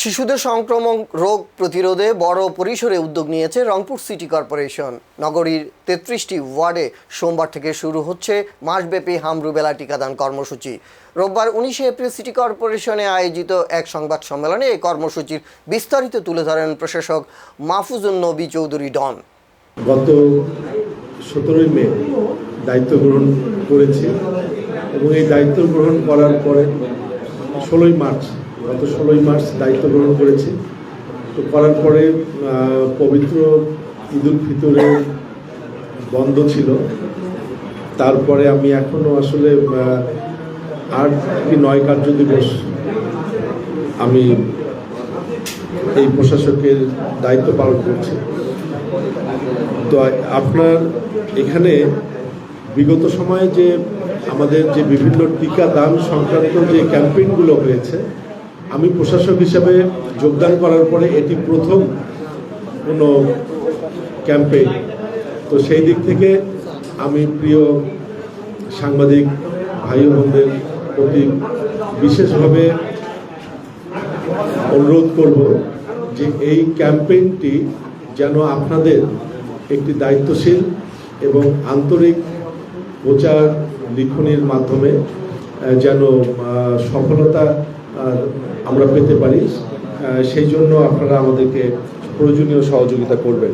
শিশুদের সংক্রমণ রোগ প্রতিরোধে বড় পরিসরে উদ্যোগ নিয়েছে রংপুর সিটি কর্পোরেশন। নগরীর ৩৩টি ওয়ার্ডে সোমবার থেকে শুরু হচ্ছে মাসব্যাপী হাম রুবেলা টিকাদান কর্মসূচি। রোববার ১৯ এপ্রিল সিটি কর্পোরেশনে আয়োজিত এক সংবাদ সম্মেলনে এই কর্মসূচির বিস্তারিত তুলে ধরেন প্রশাসক মাহফুজুন নবী চৌধুরী ডন। গত ১৭ মে দায়িত্ব গ্রহণ করেছি এবং এই দায়িত্ব গ্রহণ করার পরে ১৬ মার্চ দায়িত্ব গ্রহণ করেছি। তো করার পরে পবিত্র ঈদুল ফিতরের বন্ধ ছিল। তারপরে আমি এখনও আসলে ৮ কি ৯ কার্য দিবস আমি এই প্রশাসকের দায়িত্ব পালন করছি। তো আপনার এখানে বিগত সময়ে যে আমাদের যে বিভিন্ন টিকা দান সংক্রান্ত যে ক্যাম্পেইনগুলো হয়েছে, আমি প্রশাসক হিসেবে যোগদান করার পরে এটি প্রথম কোনো ক্যাম্পেইন। তো সেই দিক থেকে আমি প্রিয় সাংবাদিক ভাই বোনদের প্রতি বিশেষভাবে অনুরোধ করব যে এই ক্যাম্পেইনটি যেন আপনাদের একটি দায়িত্বশীল এবং আন্তরিক প্রচার লিখনির মাধ্যমে যেন সফলতা আমরা পেতে পারি, সেই জন্য আপনারা আমাদেরকে প্রয়োজনীয় সহযোগিতা করবেন।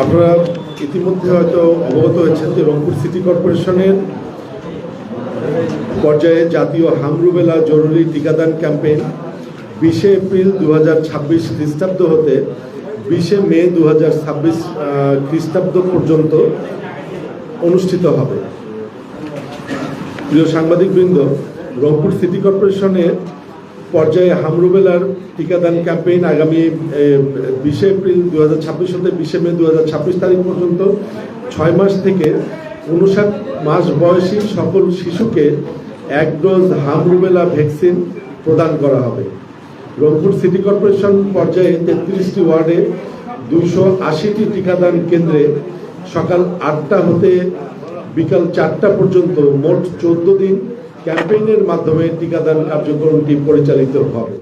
আপনারা ইতিমধ্যে হয়তো অবগত হয়েছেন যে রংপুর সিটি কর্পোরেশনের পর্যায়ে জাতীয় হাম রুবেলা জরুরি টিকাদান ক্যাম্পেইন ২০ এপ্রিল ২০২৬ খ্রিস্টাব্দ হতে ২০ মে ২০২৬ খ্রিস্টাব্দ পর্যন্ত অনুষ্ঠিত হবে। প্রিয় সাংবাদিকবৃন্দ, রংপুর সিটি কর্পোরেশনের পর্যায়ে হাম রুবেলার টিকাদান ক্যাম্পেইন আগামী ২০ এপ্রিল ২০২৬ হতে ২০ মে ২০২৬ তারিখ পর্যন্ত ৬ মাস থেকে ৫৯ মাস বয়সী সকল শিশুকে ১ ডোজ হাম রুবেলা ভ্যাকসিন প্রদান করা হবে। রংপুর সিটি কর্পোরেশন পর্যায়ে ৩৩টি ওয়ার্ডে ২৮০টি টিকাদান কেন্দ্রে সকাল ৮টা হতে বিকাল ৪টা পর্যন্ত মোট ১৪ দিন ক্যাম্পেইনের মাধ্যমে টিকাদান কার্যক্রমটি পরিচালিত হবে।